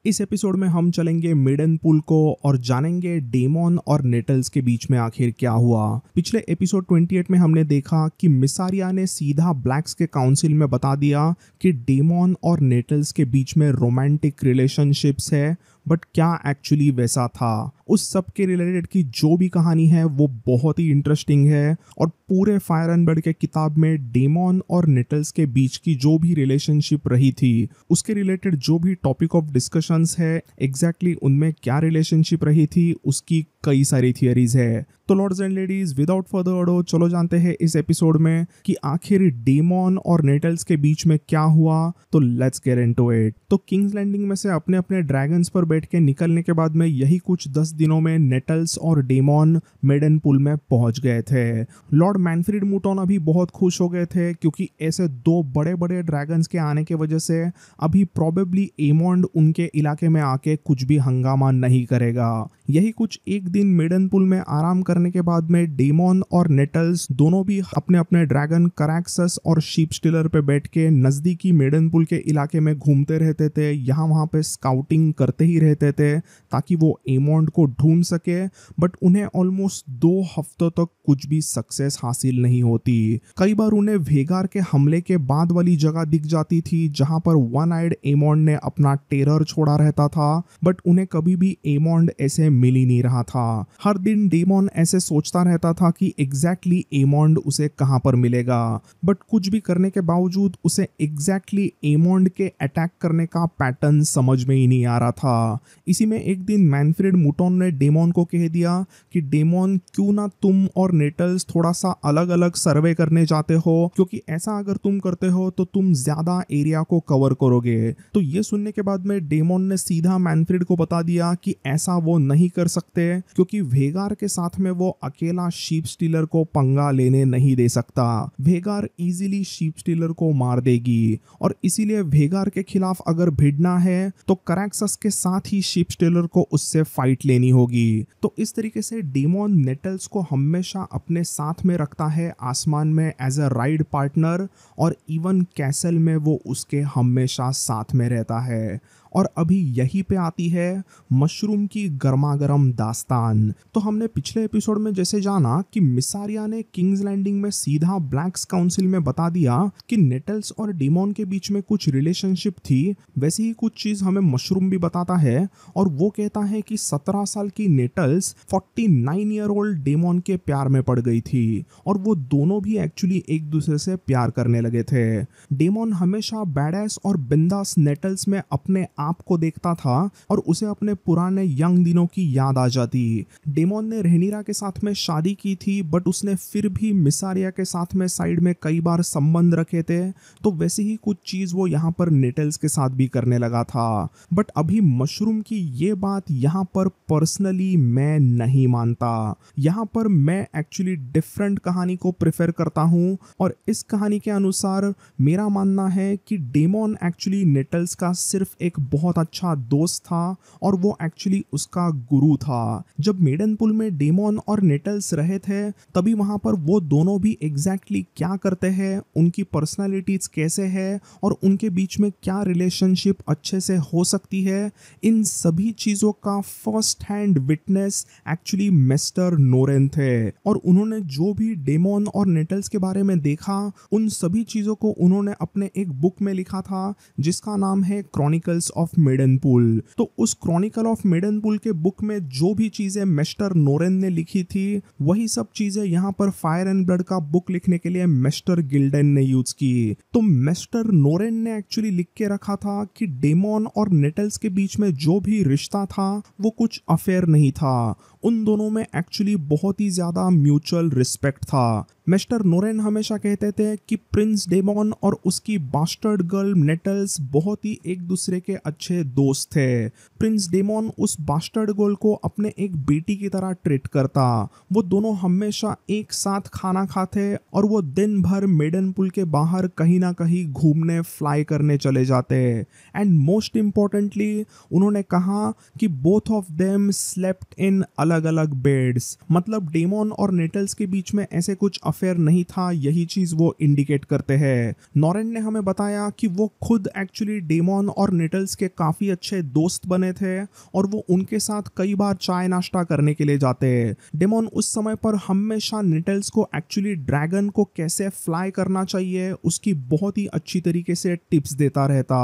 इस एपिसोड में हम चलेंगे मिडन पुल को और जानेंगे डेमन और नेटल्स के बीच में आखिर क्या हुआ। पिछले एपिसोड 28 में हमने देखा कि मिसारिया ने सीधा ब्लैक्स के काउंसिल में बता दिया कि डेमन और नेटल्स के बीच में रोमांटिक रिलेशनशिप्स है, बट क्या एक्चुअली वैसा था? उस सब के रिलेटेड की जो भी कहानी है वो बहुत ही इंटरेस्टिंग है और पूरे फायर एंड ब्लड के किताब में डेमन और नेटल्स के बीच की जो भी रिलेशनशिप रही थी उसके रिलेटेड जो भी टॉपिक ऑफ डिस्कशंस है एग्जैक्टली उनमें क्या रिलेशनशिप रही थी उसकी कई सारी थियरीज है। तो lords and ladies without further ado चलो जानते हैं इस एपिसोड में कि आखिर डेमन और नेटल्स के बीच में क्या हुआ। तो लेट्स गेट इनटू इट। तो किंग्स लैंडिंग में से अपने अपने ड्रैगन्स पर बैठ के निकलने के बाद में यही कुछ 10 दिनों में नेटल्स और डेमन मिडन पुल में पहुंच गए थे। लॉर्ड मैनफ्रीड मूटॉन अभी बहुत खुश हो गए थे क्योंकि ऐसे दो बड़े बड़े ड्रैगन्स के आने की वजह से अभी प्रोबेबली एमोंड उनके इलाके में आके कुछ भी हंगामा नहीं करेगा। यही कुछ एक दिन मिडन पुल में आराम करने के बाद में डेमन और नेटल्स दोनों भी अपने अपने ड्रैगन कराक्सस और शीप स्टिलर पे बैठ के नजदीकी मिडन पुल के इलाके में घूमते रहते थे, यहाँ वहाँ पे स्काउटिंग करते ही रहते थे ताकि वो एमोंड को ढूंढ सके। बट उन्हें ऑलमोस्ट 2 हफ्तों तक कुछ भी सक्सेस हासिल नहीं होती। कई बार उन्हें वेगार के हमले के बाद वाली जगह दिख जाती थी जहां पर वन आइड एमोंड ने अपना टेरर छोड़ा रहता था, बट उन्हें कभी भी एमोंड ऐसे मिल ही नहीं रहा था। हर दिन डेमन ऐसे सोचता रहता था कि एग्जैक्टली एमोंड उसे कहां पर मिलेगा, बट कुछ भी करने के बावजूद उसे एग्जैक्टली एमोंड के अटैक करने का पैटर्न समझ में ही नहीं आ रहा था। इसी में एक दिन मैनफ्रेड मूटॉन ने डेमन को कह दिया कि डेमन क्यों ना तुम और नेटल्स थोड़ा सा अलग अलग सर्वे करने जाते हो, क्योंकि ऐसा अगर तुम करते हो तो तुम ज्यादा एरिया को कवर करोगे। तो ये सुनने के बाद में डेमन ने सीधा मैनफ्रेड को बता दिया कि ऐसा वो नहीं कर सकते क्योंकि वेगार के साथ में वो अकेला शीप स्टीलर को पंगा लेने नहीं दे सकता। वेगार इजीली शीप स्टीलर को मार देगी और इसीलिए वेगार के खिलाफ अगर भिड़ना है तो कराक्सस के साथ ही शीप स्टीलर को उससे फाइट लेनी होगी। तो इस तरीके से डेमन नेटल्स को हमेशा अपने साथ में रखता है आसमान में एज अ राइड पार्टनर, और इवन कैसल में वो उसके हमेशा साथ में रहता है। और अभी यहीं पे आती है मशरूम की गर्मागर्म दास्तान। तो हमने पिछले एपिसोड में जैसे जाना कि मिसारिया ने किंग्स लैंडिंग में सीधा ब्लैक्स काउंसिल में बता दिया कि नेटल्स और डेमन के बीच में कुछ रिलेशनशिप थी, वैसे ही कुछ चीज हमें मशरूम भी बताता है और वो कहता है कि 17 साल की नेटल्स 49 ईयर ओल्ड डेमन के प्यार में पड़ गई थी और वो दोनों भी एक्चुअली एक दूसरे से प्यार करने लगे थे। डेमन हमेशा बैडएस और बिंदास नेटल्स में अपने आप को देखता था और उसे अपने पुराने यंग दिनों की याद आ जाती। डेमन ने रेहनीरा के साथ में शादी की थी, बट उसने फिर भी मिसारिया के साथ में साइड में कई बार संबंध रखे थे, तो वैसे ही कुछ चीज वो यहाँ पर नेटल्स के साथ भी करने लगा था। बट अभी मशरूम की ये बात यहाँ पर पर्सनली मैं नहीं मानता। यहाँ पर मैं एक्चुअली डिफरेंट कहानी को प्रेफर करता हूँ और इस कहानी के अनुसार मेरा मानना है कि डेमन एक्चुअली नेटल्स का सिर्फ एक बहुत अच्छा दोस्त था और वो एक्चुअली उसका गुरु था। जब मेडन पुल में डेमन और नेटल्स रहे थे तभी वहां पर वो दोनों भी एग्जैक्टली क्या करते हैं, उनकी पर्सनालिटीज कैसे है और उनके बीच में क्या रिलेशनशिप अच्छे से हो सकती है, इन सभी चीजों का first hand witness actually mister Noren थे। और उन्होंने जो भी डेमन और नेटल्स के बारे में देखा उन सभी चीजों को उन्होंने अपने एक बुक में लिखा था जिसका नाम है क्रॉनिकल्स ऑफ मिडन पुल। तो उस क्रॉनिकल ऑफ मिडन पुल के बुक में जो भी चीजें मिस्टर नोरेन ने लिखी थी वही सब चीजें यहाँ पर फायर एंड ब्लड का बुक लिखने के लिए मिस्टर गिल्डन ने यूज की। तो मिस्टर नोरेन ने एक्चुअली लिख के रखा था कि डेमन और नेटल्स के बीच में जो भी रिश्ता था वो कुछ अफेयर नहीं था, उन दोनों में एक्चुअली बहुत ही ज्यादा म्यूचुअल रिस्पेक्ट था। मिस्टर नोरेन हमेशा कहते थे कि प्रिंस डेमन और उसकी बास्टर्ड गर्ल नेटल्स बहुत ही एक दूसरे के अच्छे दोस्त थे। प्रिंस डेमन उस बास्टर्ड गर्ल को अपने एक बेटी की तरह ट्रीट करता, वो दोनों हमेशा एक साथ खाना खाते और वो दिन भर मेडन पुल के बाहर कहीं ना कहीं घूमने फ्लाई करने चले जाते। एंड मोस्ट इम्पोर्टेंटली उन्होंने कहा कि बोथ ऑफ देम स्लेप्ट इन अलग अलग अलग बेड्स, मतलब डेमन और नेटल्स के बीच में ऐसे कुछ अफेयर नहीं था, यही चीज वो इंडिकेट करते हैं। नॉरेन ने हमें बताया कि वो खुद एक्चुअली डेमन और नेटल्स के काफी अच्छे दोस्त बने थे और वो उनके साथ कई बार चाय नाश्ता करने के लिए जाते। डेमन उस समय पर हमेशा नेटल्स को एक्चुअली ड्रैगन को कैसे फ्लाई करना चाहिए उसकी बहुत ही अच्छी तरीके से टिप्स देता रहता।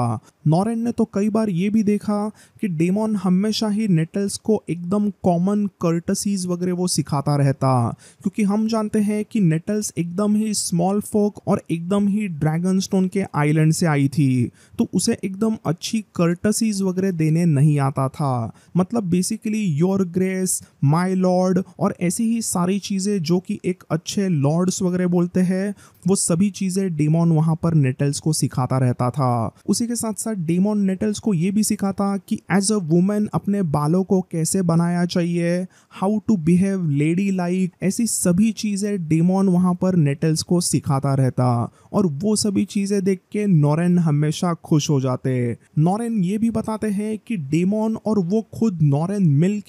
नॉरेन ने तो कई बार ये भी देखा कि डेमन हमेशा ही नेटल्स को एकदम कॉमन कर्टसीज वगैरह वो सिखाता रहता, क्योंकि हम जानते हैं कि नेटल्स एकदम ही स्मॉल फोक और एकदम ही ड्रैगन स्टोन के आइलैंड से आई थी, तो उसे एकदम अच्छी कर्टसीज वगैरह देने नहीं आता था। मतलब basically your grace, my Lord और ऐसी ही सारी चीजें जो कि एक अच्छे लॉर्ड्स वगैरह बोलते हैं, वो सभी चीजें डेमन वहां पर नेटल्स को सिखाता रहता था। उसी के साथ साथ डेमन नेटल्स को ये भी सिखाता कि एज अ वुमेन अपने बालों को कैसे बनाया चाहिए, how to behave lady like, ऐसी सभी चीजें डेमन वहां पर नेटल्स को सिखाता रहता और वो सभी चीजें देख के नॉरेन हमेशा खुश हो जाते। नॉरेन ये भी बताते हैं कि डेमन और वो खुद नॉरेन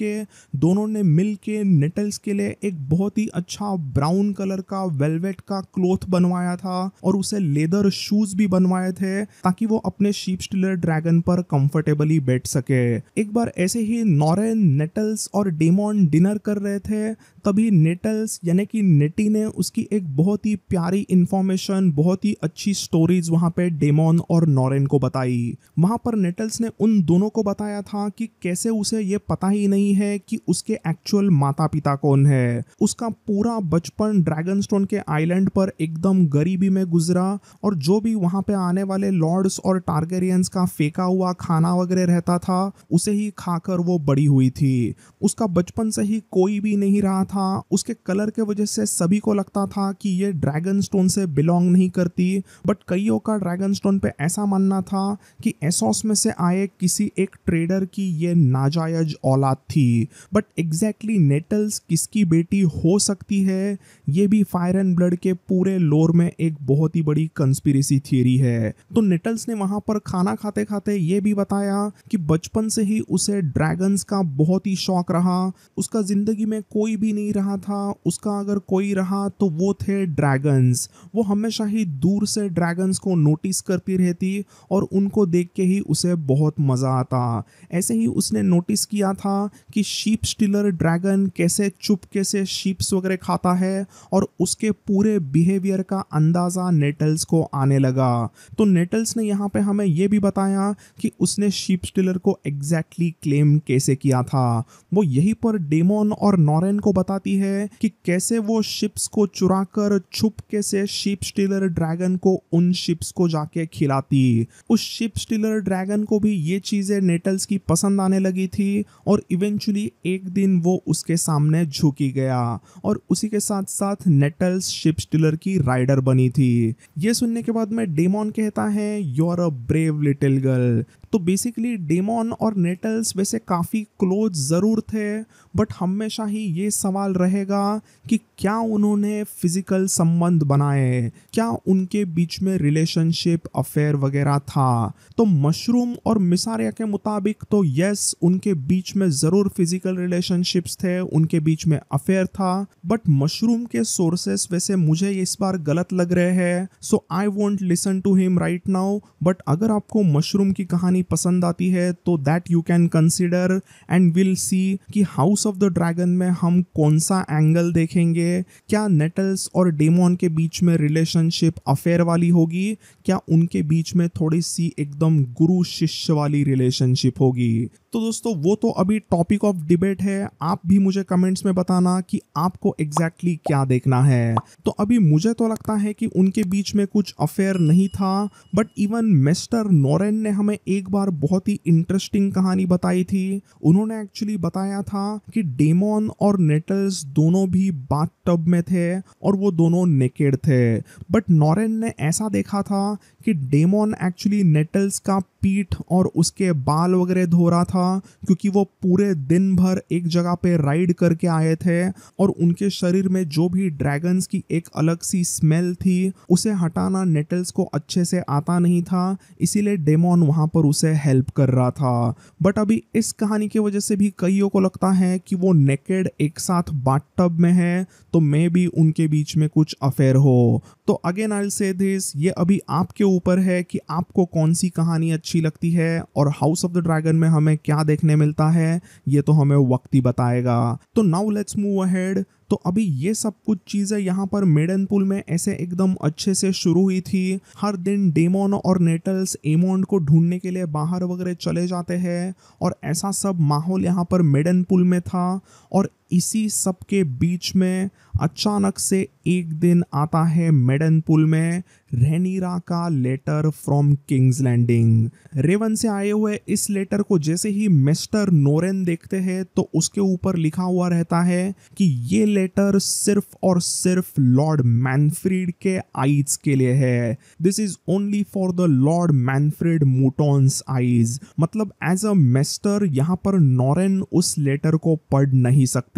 दोनों ने मिल के नेटल्स के लिए एक बहुत ही अच्छा ब्राउन कलर का वेलवेट का क्लॉथ बनवाया था और उसे लेदर शूज भी बनवाए थे ताकि वो अपने शीप स्टीलर ड्रैगन पर कंफर्टेबली बैठ सके। एक बार ऐसे ही नॉरेन, नेटल्स और डेमन डिनर कर रहे थे, तभी नेटल्स यानी कि नेटी ने उसकी एक बहुत ही प्यारी इंफॉर्मेशन, बहुत ही अच्छी स्टोरीज वहां पे डेमन और नॉरेन को बताई। वहां पर नेटल्स ने उन दोनों को बताया था कि कैसे उसे ये पता ही नहीं है कि उसके एक्चुअल माता पिता कौन है। उसका पूरा बचपन ड्रैगनस्टोन के आइलैंड पर एकदम गरीबी में गुजरा और जो भी वहां पे आने वाले लॉर्ड्स और टारगेरियंस का फेंका हुआ खाना वगैरह रहता था उसे ही खाकर वो बड़ी हुई थी। उसका बचपन से ही कोई भी नहीं रहा था, उसके कलर के वजह से सभी को लगता था कि ये ड्रैगनस्टोन से बिलोंग नहीं करती, बट कईयों का ड्रैगनस्टोन पे ऐसा मानना था कि एसोस में से आए किसी एक ट्रेडर की ये नाजायज औलाद थी। बट एग्जैक्टली नेटल्स किसकी बेटी हो सकती है, ये भी फायर एंड ब्लड के पूरे लोर में एक बहुत ही बड़ी कंस्पिरेसी थियरी है। तो नेटल्स ने वहां पर खाना खाते खाते ये भी बताया कि बचपन से ही उसे ड्रैगन्स का बहुत ही शौक रहा। उसका जिंदगी में कोई भी नहीं रहा था, उसका अगर कोई रहा तो वो थे ड्रैगन्स। वो हमेशा ही दूर से ड्रैगन्स को नोटिस करती रहती और उनको देख के ही उसे बहुत मजा आता। ऐसे ही उसने नोटिस किया था कि शीप स्टीलर ड्रैगन कैसे चुपके से शीप्स वगैरह खाता है और उसके पूरे बिहेवियर का अंदाजा नेटल्स को आने लगा। तो नेटल्स ने यहाँ पे हमें ये भी बताया कि उसने शीप स्टीलर को एग्जैक्टली क्लेम कैसे किया था। वो यहीं पर डेमन और नॉरेन को बताती है कि कैसे वो शिप्स को चुराकर छुपके से शीप स्टीलर ड्रैगन को उन शिप्स को जाके खिलाती। उस शिप स्टीलर ड्रैगन को भी ये चीजें नेटल्स की पसंद आने लगी थी और इवेंचुअली एक दिन वो उसके सामने झुकी गया और उसी के साथ साथ नेटल्स शिप स्टीलर की राइडर बनी थी। ये सुनने के बाद में डेमन कहता है you are a brave little girl. तो बेसिकली डेमन और नेटल्स वैसे काफ़ी क्लोज ज़रूर थे, बट हमेशा ही ये सवाल रहेगा कि क्या उन्होंने फिजिकल संबंध बनाए, क्या उनके बीच में रिलेशनशिप, अफेयर वगैरह था। तो मशरूम और मिसारिया के मुताबिक तो यस, उनके बीच में ज़रूर फिजिकल रिलेशनशिप्स थे, उनके बीच में अफेयर था, बट मशरूम के सोर्सेस वैसे मुझे इस बार गलत लग रहे हैं, so I won't listen to him right now. But अगर आपको मशरूम की कहानी पसंद आती है तो that you can consider and will see कि हाउस ऑफ द ड्रैगन में हम कौन सा एंगल देखेंगे। क्या नेटल्स और डेमन के बीच में रिलेशनशिप अफेयर वाली होगी, क्या उनके बीच में थोड़ी सी एकदम गुरु शिष्य वाली रिलेशनशिप होगी। तो दोस्तों वो तो अभी टॉपिक ऑफ डिबेट है, आप भी मुझे कमेंट्स में बताना कि आपको एग्जैक्टली क्या देखना है। तो अभी मुझे तो लगता है कि उनके बीच में कुछ अफेयर नहीं था, बट इवन मिस्टर नॉरेन ने हमें एक बार बहुत ही इंटरेस्टिंग कहानी बताई थी। उन्होंने एक्चुअली बताया था कि डेमन और नेटल्स दोनों भी बाथ टब में थे और वो दोनों नेकेड थे, बट नॉरेन ने ऐसा देखा था कि डेमोन एक्चुअली नेटल्स का पीठ और उसके बाल वगैरह धो रहा था, क्योंकि वो पूरे दिन भर एक जगह पे राइड करके आए थे और उनके शरीर में जो भी ड्रैगन्स की एक अलग सी स्मेल थी उसे हटाना नेटल्स को अच्छे से आता नहीं था, इसीलिए डेमोन वहां पर उसे हेल्प कर रहा था। बट अभी इस कहानी की वजह से भी कईयों को लगता है कि वो नेकेड एक साथ बाथटब में है, तो मे भी उनके बीच में कुछ अफेयर हो। तो again I will say this, ये अभी आपके ऊपर है कि आपको कौन सी कहानी अच्छी लगती है और हाउस ऑफ द ड्रैगन में हमें क्या देखने मिलता है, ये तो हमें वक्त ही बताएगा। तो नाउ लेट्स मूव अहेड। तो अभी ये सब कुछ चीज़ें यहाँ पर मेडनपूल में ऐसे एकदम अच्छे से शुरू हुई थी। हर दिन डेमोन और नेटल्स एमोंड को ढूंढने के लिए बाहर वगैरह चले जाते हैं और ऐसा सब माहौल यहाँ पर मेडनपूल में था। और इसी सब के बीच में अचानक से एक दिन आता है मेडनपूल में रेनीरा का letter from King's Landing. Raven से आए हुए इस लेटर को जैसे ही मिस्टर नोरेन देखते हैं तो उसके ऊपर लिखा हुआ रहता है कि ये लेटर सिर्फ और सिर्फ लॉर्ड मैनफ्रीड के आईज के लिए है। This is only for the lord Manfryd Mooton's eyes. मतलब एज अ मिस्टर यहाँ पर नोरेन उस लेटर को पढ़ नहीं सकते।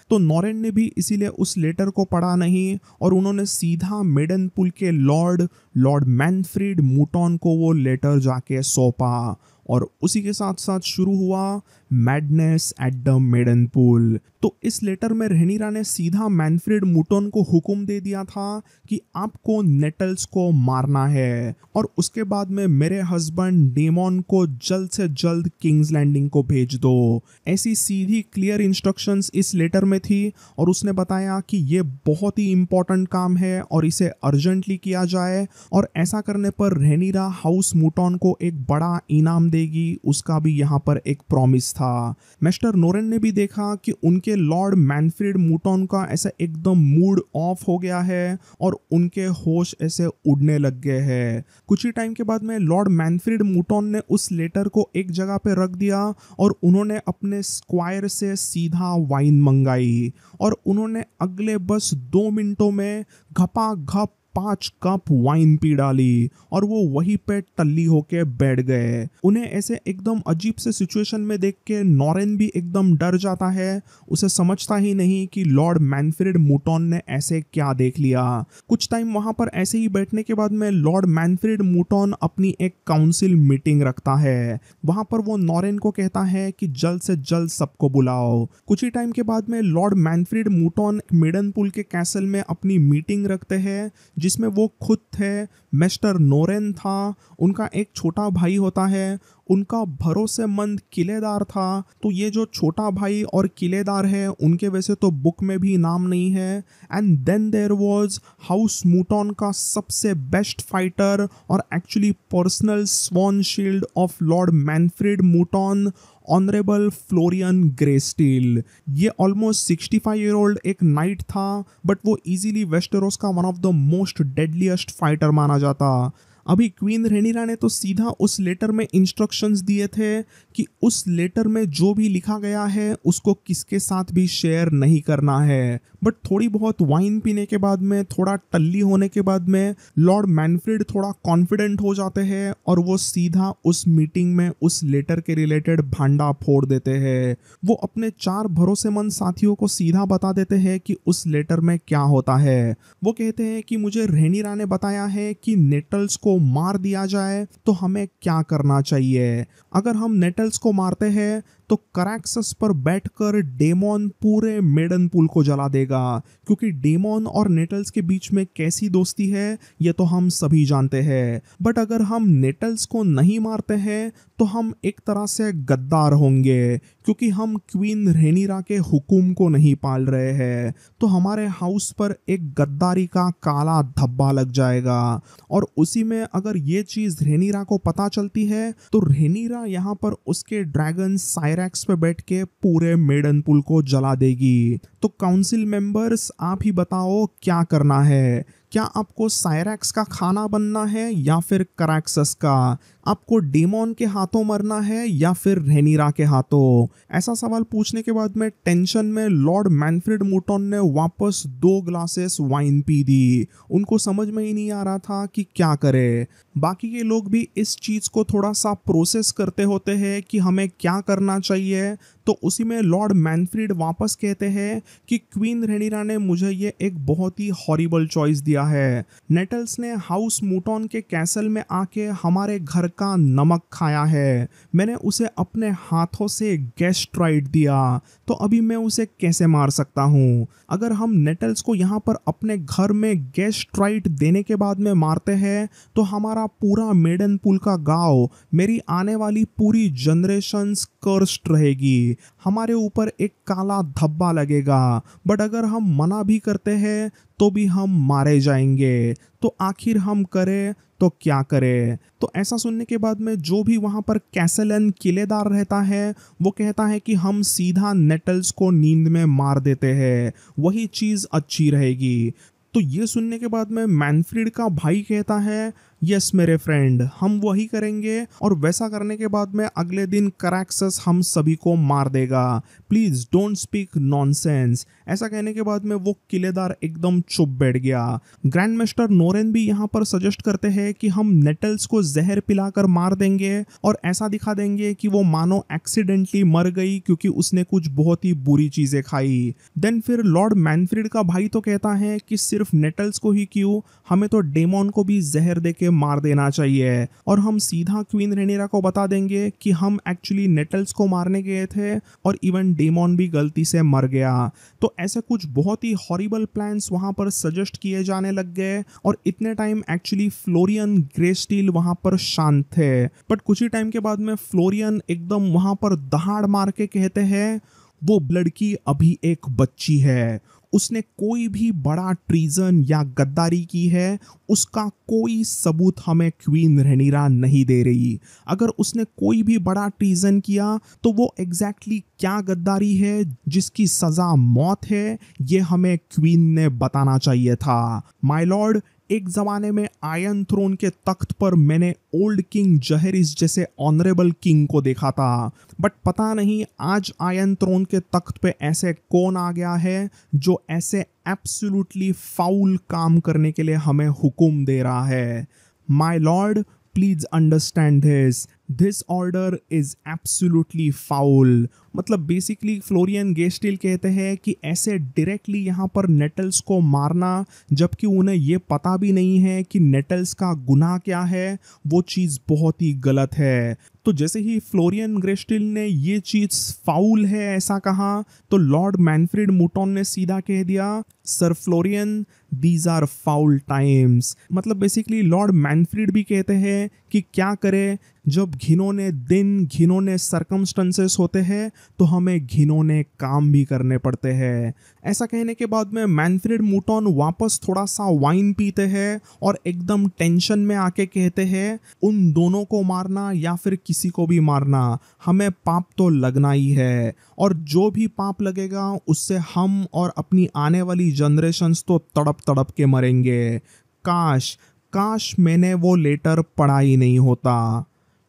तो नोरेन ने भी इसीलिए उस लेटर को पढ़ा नहीं और उन्होंने सीधा मेडनपूल के लॉर्ड मैनफ्रीड मूटॉन को वो लेटर जाके सौंपा और उसी के साथ साथ शुरू हुआ मैडनेस एट द मेडनपूल। तो इस लेटर में रेनीरा ने सीधा मैनफ्रीड मूटॉन को हुक्म दे दिया था कि आपको नेटल्स को मारना है और उसके बाद में मेरे हस्बैंड डेमोन को जल्द से जल्द किंग्स लैंडिंग को भेज दो। ऐसी सीधी क्लियर इंस्ट्रक्शंस इस लेटर में थी और उसने बताया कि ये बहुत ही इंपॉर्टेंट काम है और इसे अर्जेंटली किया जाए और ऐसा करने पर रेनीरा हाउस मूटॉन को एक बड़ा इनाम देगी, उसका भी यहाँ पर एक प्रॉमिस था। मिस्टर नोरेन ने भी देखा कि उनके लॉर्ड मैनफ्रीड मूटॉन का ऐसा एकदम मूड ऑफ हो गया है और उनके होश ऐसे उड़ने लग गए हैं। कुछ ही टाइम के बाद में लॉर्ड मैनफ्रीड मूटॉन ने उस लेटर को एक जगह पे रख दिया और उन्होंने अपने स्क्वायर से सीधा वाइन मंगाई और उन्होंने अगले बस 2 मिनटों में घपाघप 5 कप वाइन पी डाली और वो वहीं पे टल्ली होके बैठ गए। उन्हें ऐसे एकदम अजीब से सिचुएशन में देख के नोरेन भी एकदम डर जाता है। उसे समझता ही नहीं कि लॉर्ड मैनफ्रीड मूटॉन ने ऐसे क्या देख लिया। कुछ टाइम वहां पर ऐसे ही बैठने के बाद में लॉर्ड मैनफ्रीड मूटॉन अपनी एक काउंसिल मीटिंग रखता है। वहां पर वो नोरेन को कहता है कि जल्द से जल्द सबको बुलाओ। कुछ ही टाइम के बाद में लॉर्ड मैनफ्रीड मूटॉन मेडनपूल के कैसल में अपनी मीटिंग रखते हैं जिसमें वो खुद थे, मिस्टर नोरेन था, उनका एक छोटा भाई होता है, उनका भरोसेमंद किलेदार था। तो ये जो छोटा भाई और किलेदार है उनके वैसे तो बुक में भी नाम नहीं है। And then there was house Mooton का सबसे बेस्ट फाइटर और actually personal sworn shield of lord Manfryd Mooton, honourable Florian Greysteel. ये ऑलमोस्ट 65 ईयर ओल्ड एक नाइट था बट वो इजीली वेस्टेरोस का one of the most deadliest fighter माना जाता। अभी क्वीन रेनीरा ने तो सीधा उस लेटर में इंस्ट्रक्शंस दिए थे कि उस लेटर में जो भी लिखा गया है उसको किसके साथ भी शेयर नहीं करना है। बट थोड़ी बहुत वाइन पीने के बाद में, थोड़ा टल्ली होने के बाद में लॉर्ड मैनफ्रीड थोड़ा कॉन्फिडेंट हो जाते हैं और वो सीधा उस मीटिंग में उस लेटर के रिलेटेड भांडा फोड़ देते हैं। वो अपने 4 भरोसेमंद साथियों को सीधा बता देते हैं कि उस लेटर में क्या होता है। वो कहते हैं कि मुझे रेनीरा ने बताया है कि नेटल्स को मार दिया जाए तो हमें क्या करना चाहिए। अगर हम नेटल्स को मारते हैं तो करैक्सस पर बैठकर डेमोन पूरे मेडनपूल को जला देगा, क्योंकि डेमोन और नेटल्स के बीच में कैसी दोस्ती है ये तो हम सभी जानते हैं। बट अगर हम नेटल्स को नहीं मारते हैं तो हम एक तरह से गद्दार होंगे, क्योंकि हम क्वीन रेनीरा के हुक्म को नहीं पाल रहे हैं। तो हमारे हाउस पर एक गद्दारी का काला धब्बा लग जाएगा और उसी में अगर ये चीज रेनीरा को पता चलती है तो रेनीरा यहाँ पर उसके ड्रैगन साइरैक्स पे बैठ के पूरे मेडनपूल को जला देगी। तो काउंसिल मेंबर्स, आप ही बताओ क्या करना है। क्या आपको साइरैक्स का खाना बनना है या फिर करैक्सस का? आपको डेमन के हाथों मरना है या फिर रहेनिरा के हाथों? ऐसा सवाल पूछने के बाद में टेंशन में लॉर्ड मैनफ्रेड मूटन ने वापस 2 ग्लासेस वाइन पी दी। उनको समझ में ही नहीं आ रहा था कि क्या करे। बाकी के लोग भी इस चीज को थोड़ा सा प्रोसेस करते होते हैं कि हमें क्या करना चाहिए। तो उसी में लॉर्ड मैनफ्रीड वापस कहते हैं कि क्वीन रहेनिरा ने मुझे ये एक बहुत ही हॉरिबल चॉइस दिया है। नेटल्स ने हाउस मूटन के कैसल में आके हमारे घर का नमक खाया है। मैंने उसे अपने हाथों से गैस्ट्राइट दिया, तो अभी मैं उसे कैसे मार सकता हूँ? अगर हम नेटल्स को यहाँ पर अपने घर में गैस्ट्राइट देने के बाद में मारते हैं तो हमारा पूरा मेडन पूल का गांव, मेरी आने वाली पूरी जनरेशंस कर्स्ड रहेगी। हमारे ऊपर एक काला धब्बा लगेगा। बट अगर हम मना भी करते हैं तो भी हम मारे जाएंगे। तो आखिर हम करें तो क्या करें? तो ऐसा सुनने के बाद में जो भी वहां पर कैसलन किलेदार रहता है वो कहता है कि हम सीधा नेटल्स को नींद में मार देते हैं, वही चीज अच्छी रहेगी। तो ये सुनने के बाद में मैनफ्रीड का भाई कहता है यस मेरे फ्रेंड, हम वही करेंगे। और वैसा करने के बाद में अगले दिन करैक्सस हम सभी को मार देगा। Please don't speak nonsense. ऐसा कहने के बाद में वो किलेदार एकदम चुप बैठ गया। ग्रैंड मास्टर नोरेन भी यहाँ पर सजेस्ट करते हैं कि हम नेटल्स को जहर पिलाकर मार देंगे और ऐसा दिखा देंगे कि वो मानो एक्सीडेंटली मर गई क्योंकि उसने कुछ बहुत ही बुरी चीजें खाई। देन फिर लॉर्ड मैनफ्रीड का भाई तो कहता है कि सिर्फ नेटल्स को ही क्यों, हमें तो डेमन को भी जहर देके मार देना चाहिए। और हम सीधा क्वीन रहेनिरा को बता देंगे कि हम एक्चुअली नेटल्स को मारने गए थे और इवन डेमन भी गलती से मर गया। तो ऐसे कुछ बहुत ही हॉरिबल प्लान्स वहां पर सजेस्ट किए जाने लग गए। और इतने टाइम एक्चुअली फ्लोरियन ग्रेस्टील वहां पर शांत थे। बट कुछ ही टाइम के बाद में फ्लोरियन एकदम वहां पर दहाड़ मार के कहते हैं वो लड़की अभी एक बच्ची है, उसने कोई भी बड़ा ट्रीजन या गद्दारी की है, उसका कोई सबूत हमें क्वीन रहेनिरा नहीं दे रही। अगर उसने कोई भी बड़ा ट्रीजन किया तो वो एग्जैक्टली क्या गद्दारी है जिसकी सजा मौत है, ये हमें क्वीन ने बताना चाहिए था। माय लॉर्ड, एक जमाने में आयरन थ्रोन के तख्त पर मैंने ओल्ड किंग जहरिस जैसे ऑनरेबल किंग को देखा था। बट पता नहीं आज आयरन थ्रोन के तख्त पे ऐसे कौन आ गया है जो ऐसे एब्सोल्युटली फाउल काम करने के लिए हमें हुक्म दे रहा है। My Lord, please understand this order is absolutely foul. मतलब बेसिकली फ्लोरियन गेस्टिल कहते हैं कि ऐसे डायरेक्टली यहाँ पर नेटल्स को मारना जबकि उन्हें ये पता भी नहीं है कि नेटल्स का गुनाह क्या है, वो चीज़ बहुत ही गलत है। तो जैसे ही फ्लोरियन ग्रेस्टिल ने ये चीज़ फाउल है ऐसा कहा तो लॉर्ड मैनफ्रीड मूटन ने सीधा कह दिया sir Florian, these are foul times. मतलब बेसिकली लॉर्ड मैनफ्रीड भी कहते हैं कि क्या करे, जब घिनौने दिन घिनौने सर्कमस्टेंसेस होते हैं तो हमें घिनौने काम भी करने पड़ते हैं। ऐसा कहने के बाद में मैनफ्रीड मूटन वापस थोड़ा सा वाइन पीते हैं और एकदम टेंशन में आके कहते हैं उन दोनों को मारना या फिर किसी को भी मारना, हमें पाप तो लगना ही है। और जो भी पाप लगेगा उससे हम और अपनी आने वाली जनरेशन्स तो तड़प तड़प के मरेंगे। काश काश मैंने वो लेटर पढ़ा ही नहीं होता।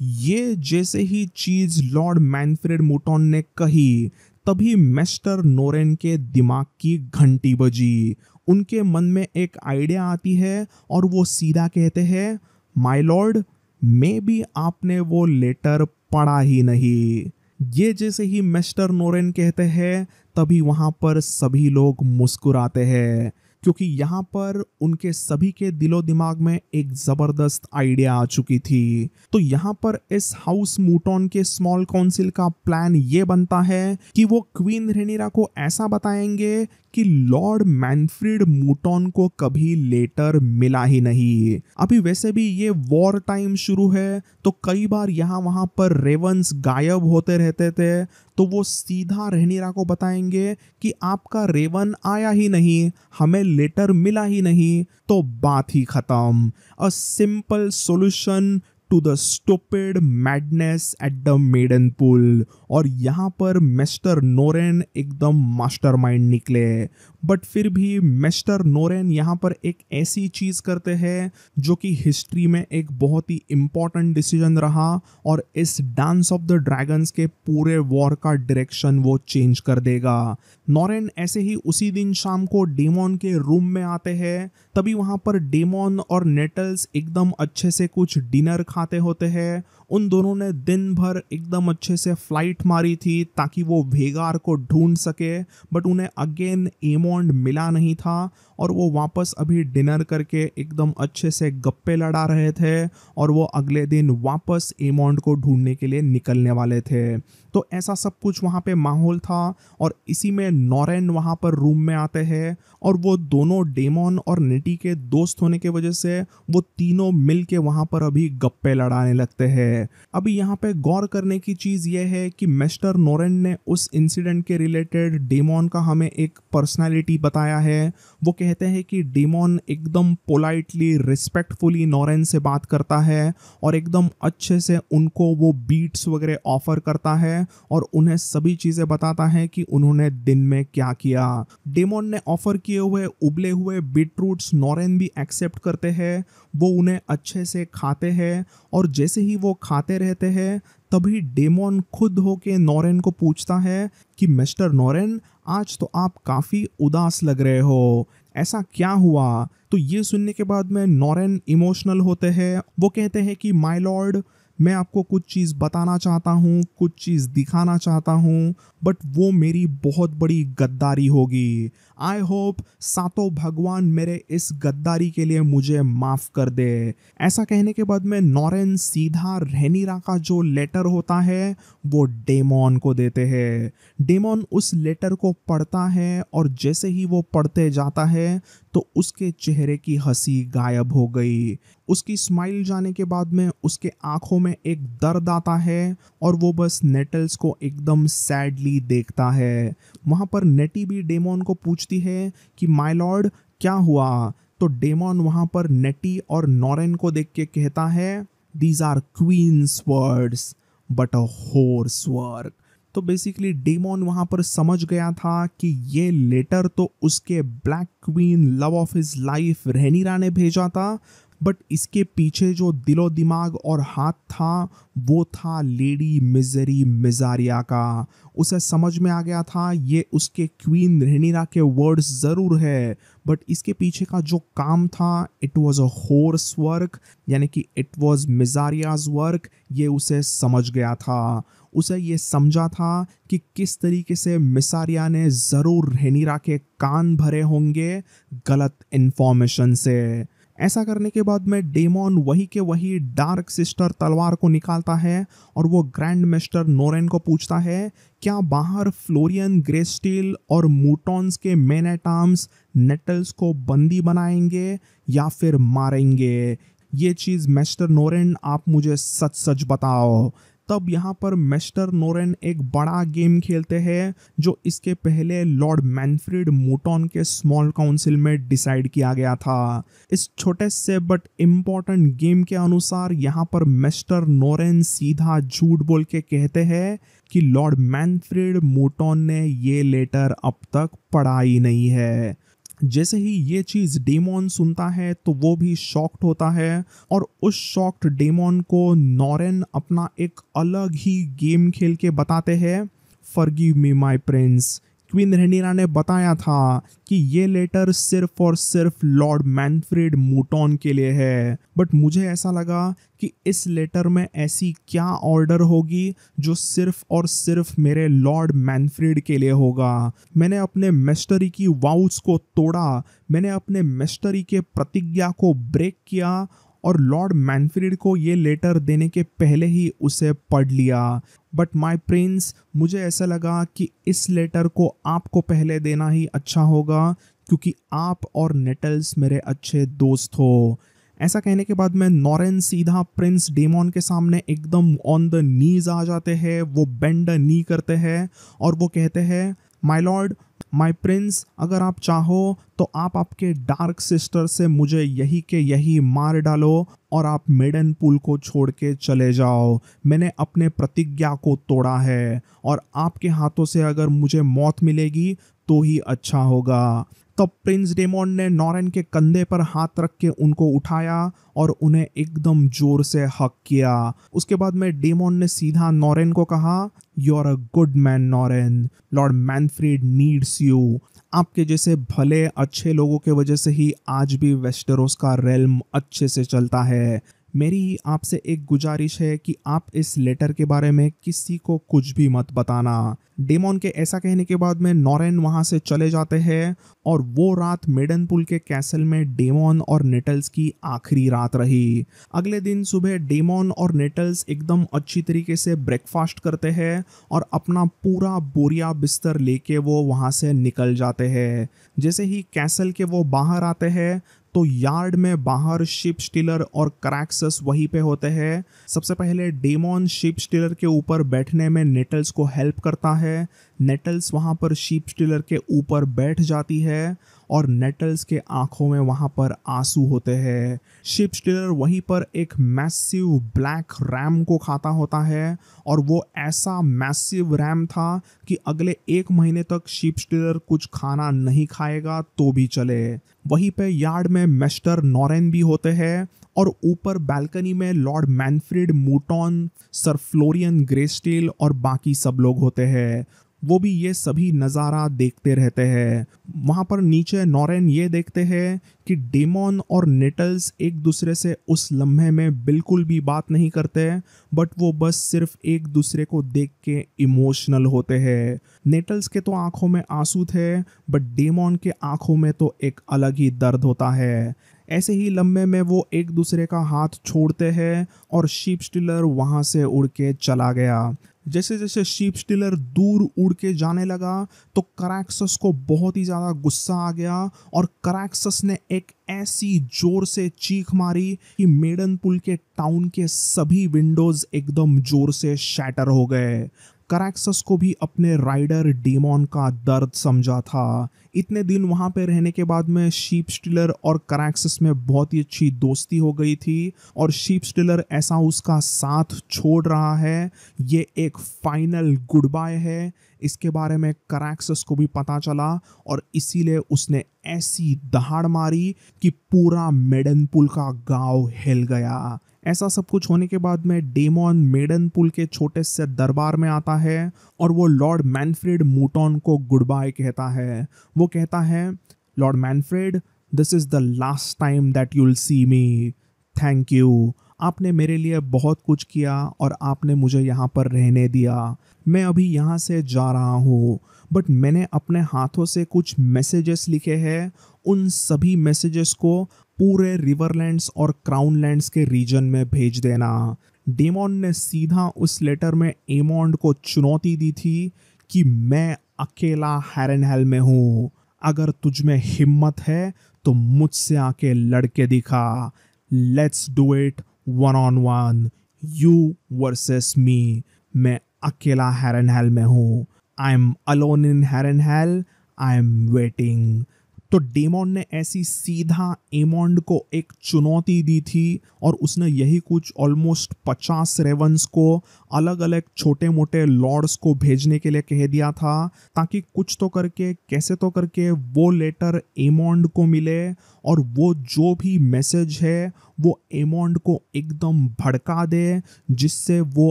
ये जैसे ही चीज लॉर्ड मैनफ्रेड मूटन ने कही तभी मिस्टर नोरेन के दिमाग की घंटी बजी। उनके मन में एक आइडिया आती है और वो सीधा कहते हैं माय लॉर्ड, मे बी आपने वो लेटर पढ़ा ही नहीं। ये जैसे ही मिस्टर नोरेन कहते हैं तभी वहां पर सभी लोग मुस्कुराते हैं क्योंकि यहाँ पर उनके सभी के दिलो दिमाग में एक जबरदस्त आइडिया आ चुकी थी। तो यहाँ पर इस हाउस मूटन के स्मॉल काउंसिल का प्लान ये बनता है कि वो क्वीन रहेनिरा को ऐसा बताएंगे कि लॉर्ड मैनफ्रीड मूटन को कभी लेटर मिला ही नहीं। अभी वैसे भी ये वॉर टाइम शुरू है तो कई बार यहाँ वहां पर रेवंस गायब होते रहते थे, तो वो सीधा रहेनिरा को बताएंगे कि आपका रेवन आया ही नहीं, हमें लेटर मिला ही नहीं। तो बात ही खत्म। A simple solution to the stupid madness at the Maidenpool. और यहाँ पर मिस्टर नोरेन एकदम मास्टरमाइंड निकले। बट फिर भी मिस्टर नोरेन यहाँ पर एक ऐसी चीज़ करते हैं जो कि हिस्ट्री में एक बहुत ही इम्पॉर्टेंट डिसीजन रहा, और इस डांस ऑफ द ड्रैगन्स के पूरे वॉर का डायरेक्शन वो चेंज कर देगा। नोरेन ऐसे ही उसी दिन शाम को डेमन के रूम में आते हैं। तभी वहाँ पर डेमन और नेटल्स एकदम अच्छे से कुछ डिनर खाते होते हैं। उन दोनों ने दिन भर एकदम अच्छे से फ्लाइट मारी थी ताकि वो वेगार को ढूंढ सके, बट उन्हें अगेन एमोंड मिला नहीं था, और वो वापस अभी डिनर करके एकदम अच्छे से गप्पे लड़ा रहे थे, और वो अगले दिन वापस एमोंड को ढूंढने के लिए निकलने वाले थे। तो ऐसा सब कुछ वहाँ पे माहौल था, और इसी में नोरेन वहाँ पर रूम में आते हैं, और वो दोनों डेमन और नेटी के दोस्त होने की वजह से वो तीनों मिल के वहाँ पर अभी गप्पे लड़ाने लगते हैं। अभी यहाँ पे गौर करने की चीज़ ये है कि मिस्टर नोरेन ने उस इंसिडेंट के रिलेटेड डेमन का हमें एक पर्सनालिटी बताया है। वो कहते हैं कि डेमन एकदम पोलाइटली रिस्पेक्टफुली नोरेन से बात करता है, और एकदम अच्छे से उनको वो बीट्स वगैरह ऑफर करता है, और उन्हें सभी चीज़ें बताता है कि उन्होंने दिन में क्या किया। डेमन ने ऑफर किए हुए उबले हुए बीटरूट्स नोरेन भी एक्सेप्ट करते हैं। वो उन्हें अच्छे से खाते हैं, और जैसे ही वो खाते रहते हैं तभी डेमन खुद होके नोरेन को पूछता है कि मिस्टर नोरेन, आज तो आप काफ़ी उदास लग रहे हो, ऐसा क्या हुआ? तो ये सुनने के बाद में नोरेन इमोशनल होते हैं। वो कहते हैं कि माय लॉर्ड, मैं आपको कुछ चीज़ बताना चाहता हूँ, कुछ चीज़ दिखाना चाहता हूँ, बट वो मेरी बहुत बड़ी गद्दारी होगी। आई होप सातों भगवान मेरे इस गद्दारी के लिए मुझे माफ़ कर दे। ऐसा कहने के बाद में नोरेन सीधा रैनीरा का जो लेटर होता है वो डेमन को देते हैं। डेमन उस लेटर को पढ़ता है, और जैसे ही वो पढ़ते जाता है तो उसके चेहरे की हंसी गायब हो गई। उसकी स्माइल जाने के बाद में उसके आंखों में एक दर्द आता है, और वो बस नेटल्स को एकदम सैडली देखता है। वहाँ पर नेटी भी डेमन को पूछती है कि माय लॉर्ड, क्या हुआ? तो डेमन वहाँ पर नेटी और नोरेन को देख के कहता है, these are queen's words but a whore's work. तो बेसिकली डेमन वहाँ पर समझ गया था कि ये लेटर तो उसके black queen love of his life Rhaenyra ने भेजा था, बट इसके पीछे जो दिलो दिमाग और हाथ था वो था लेडी मिजरी मिजारिया का। उसे समझ में आ गया था ये उसके क्वीन रैनीरा के वर्ड्स ज़रूर है, बट इसके पीछे का जो काम था it was a whore's work, यानी कि इट वॉज मिजारियाज वर्क। ये उसे समझ गया था। उसे ये समझा था कि किस तरीके से मिसारिया ने ज़रूर रैनीरा के कान भरे होंगे गलत इन्फॉर्मेशन से। ऐसा करने के बाद में डेमन वही के वही डार्क सिस्टर तलवार को निकालता है, और वो ग्रैंड मास्टर नोरेन को पूछता है, क्या बाहर फ्लोरियन ग्रेस्टील और मूटॉन्स के मेन एट आर्म्स नेटल्स को बंदी बनाएंगे या फिर मारेंगे? ये चीज़ मास्टर नोरेन आप मुझे सच सच बताओ। तब यहाँ पर मिस्टर नोरेन एक बड़ा गेम खेलते हैं जो इसके पहले लॉर्ड मैनफ्रीड मूटॉन के स्मॉल काउंसिल में डिसाइड किया गया था। इस छोटे से बट इम्पॉर्टेंट गेम के अनुसार यहाँ पर मिस्टर नोरेन सीधा झूठ बोल के कहते हैं कि लॉर्ड मैनफ्रीड मूटॉन ने ये लेटर अब तक पढ़ा ही नहीं है। जैसे ही ये चीज़ डेमन सुनता है तो वो भी शॉक्ड होता है, और उस शॉक्ड डेमन को नोरेन अपना एक अलग ही गेम खेल के बताते हैं, forgive me my prince, queen Rhaenyra ने बताया था कि ये लेटर सिर्फ और सिर्फ लॉर्ड मैनफ्रीड मूटॉन के लिए है, बट मुझे ऐसा लगा कि इस लेटर में ऐसी क्या ऑर्डर होगी जो सिर्फ और सिर्फ मेरे लॉर्ड मैनफ्रीड के लिए होगा। मैंने अपने मेस्टरी की वाउस को तोड़ा, मैंने अपने मेस्टरी के प्रतिज्ञा को ब्रेक किया, और लॉर्ड मैनफ्रीड को ये लेटर देने के पहले ही उसे पढ़ लिया। बट माय प्रिंस, मुझे ऐसा लगा कि इस लेटर को आपको पहले देना ही अच्छा होगा, क्योंकि आप और नेटल्स मेरे अच्छे दोस्त हो। ऐसा कहने के बाद में नोरेन सीधा प्रिंस डेमन के सामने एकदम ऑन द नीज आ जाते हैं। वो बेंड नी करते हैं और वो कहते हैं, माय लॉर्ड, माय प्रिंस, अगर आप चाहो तो आप आपके डार्क सिस्टर से मुझे यही के यही मार डालो और आप मेडन पूल को छोड़ के चले जाओ। मैंने अपने प्रतिज्ञा को तोड़ा है और आपके हाथों से अगर मुझे मौत मिलेगी तो ही अच्छा होगा। तब प्रिंस डेमोन ने नॉरेन के कंधे पर हाथ रख के उनको उठाया और उन्हें एकदम जोर से हक किया। उसके बाद में डेमोन ने सीधा नॉरेन को कहा, you are a good man Norren, lord Manfryd needs you. आपके जैसे भले अच्छे लोगों के वजह से ही आज भी वेस्टेरोस का रेल्म अच्छे से चलता है। मेरी आपसे एक गुजारिश है कि आप इस लेटर के बारे में किसी को कुछ भी मत बताना। डेमोन के ऐसा कहने के बाद में नॉरेन वहां से चले जाते हैं और वो रात मेडनपूल के कैसल में डेमोन और नेटल्स की आखिरी रात रही। अगले दिन सुबह डेमोन और नेटल्स एकदम अच्छी तरीके से ब्रेकफास्ट करते हैं और अपना पूरा बोरिया बिस्तर लेके वो वहां से निकल जाते हैं। जैसे ही कैसल के वो बाहर आते हैं तो यार्ड में बाहर शिप स्टीलर और क्रैक्सस वहीं पे होते हैं। सबसे पहले डेमोन शिप स्टीलर के ऊपर बैठने में नेटल्स को हेल्प करता है। नेटल्स वहां पर शिप स्टीलर के ऊपर बैठ जाती है और नेटल्स के आंखों में वहां पर आंसू होते हैं। शिप स्टीलर वहीं पर एक मैसिव ब्लैक रैम को खाता होता है और वो ऐसा मैसिव रैम था कि अगले 1 महीने तक शिप स्टीलर कुछ खाना नहीं खाएगा तो भी चले। वहीं पे यार्ड में मिस्टर नॉरेन भी होते हैं और ऊपर बालकनी में लॉर्ड मैनफ्रीड मूटॉन, सर फ्लोरियन ग्रेस्टेल और बाकी सब लोग होते हैं। वो भी ये सभी नज़ारा देखते रहते हैं। वहाँ पर नीचे नॉरेन ये देखते हैं कि डेमोन और नेटल्स एक दूसरे से उस लम्हे में बिल्कुल भी बात नहीं करते, बट वो बस सिर्फ एक दूसरे को देख के इमोशनल होते हैं। नेटल्स के तो आंखों में आंसू थे, बट डेमोन के आंखों में तो एक अलग ही दर्द होता है। ऐसे ही लम्हे में वो एक दूसरे का हाथ छोड़ते हैं और शिप स्टीलर वहाँ से उड़ के चला गया। जैसे जैसे शिप स्टीलर दूर उड़ के जाने लगा तो क्रैक्सस को बहुत ही ज़्यादा गुस्सा आ गया और क्रैक्सस ने एक ऐसी जोर से चीख मारी कि मेडनपूल के टाउन के सभी विंडोज एकदम जोर से शैटर हो गए। क्रैक्सस को भी अपने राइडर डेमोन का दर्द समझा था। इतने दिन वहाँ पे रहने के बाद में शिप स्टीलर और क्रैक्सस में बहुत ही अच्छी दोस्ती हो गई थी और शिप स्टीलर ऐसा उसका साथ छोड़ रहा है, ये एक फाइनल गुड बाय है। इसके बारे में क्रैक्सस को भी पता चला और इसीलिए उसने ऐसी दहाड़ मारी कि पूरा मेडनपूल का गांव हिल गया। ऐसा सब कुछ होने के बाद में डेमोन मेडनपूल के छोटे से दरबार में आता है और वो लॉर्ड मैनफ्रीड मूटॉन को गुड बाय कहता है। वो कहता है, lord Manfryd, this is the last time that you'll see me. Thank you, आपने मेरे लिए बहुत कुछ किया और आपने मुझे यहाँ पर रहने दिया। मैं अभी यहाँ से जा रहा हूँ, बट मैंने अपने हाथों से कुछ मैसेजेस लिखे हैं। उन सभी मैसेजेस को पूरे रिवरलैंड्स और क्राउनलैंड्स के रीजन में भेज देना। डेमोन ने सीधा उस लेटर में एमोंड को चुनौती दी थी कि मैं अकेला हैरनहेल में हूँ, अगर तुझ में हिम्मत है तो मुझसे आके लड़के दिखा। Let's do it 1-on-1, you versus me. मैं अकेला हैरनहेल में हूँ। I am alone in Harrenhal, I am waiting. तो डेमोन ने ऐसी सीधा एमोंड को एक चुनौती दी थी और उसने यही कुछ ऑलमोस्ट 50 रेवंस को अलग अलग छोटे मोटे लॉर्ड्स को भेजने के लिए कह दिया था, ताकि कुछ तो करके कैसे तो करके वो लेटर एमोंड को मिले और वो जो भी मैसेज है वो एमोंड को एकदम भड़का दे, जिससे वो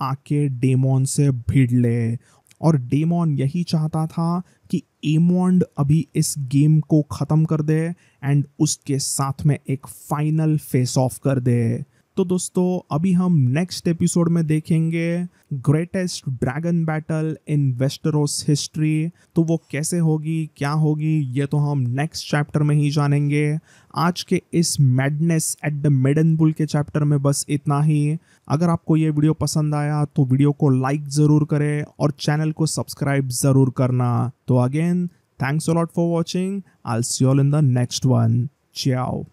आके डेमोन से भिड़ ले। और डेमोन यही चाहता था कि एमोंड अभी इस गेम को ख़त्म कर दे एंड उसके साथ में एक फाइनल फेस ऑफ कर दे। तो दोस्तों अभी हम नेक्स्ट एपिसोड में देखेंगे greatest dragon battle in Westeros history. तो वो कैसे होगी, क्या होगी, ये तो हम नेक्स्ट चैप्टर में ही जानेंगे। आज के इस मैडनेस एट द मेडनपूल के चैप्टर में बस इतना ही। अगर आपको ये वीडियो पसंद आया तो वीडियो को लाइक ज़रूर करें और चैनल को सब्सक्राइब ज़रूर करना। तो again thanks a lot for watching. I will see you all in the next one. Ciao.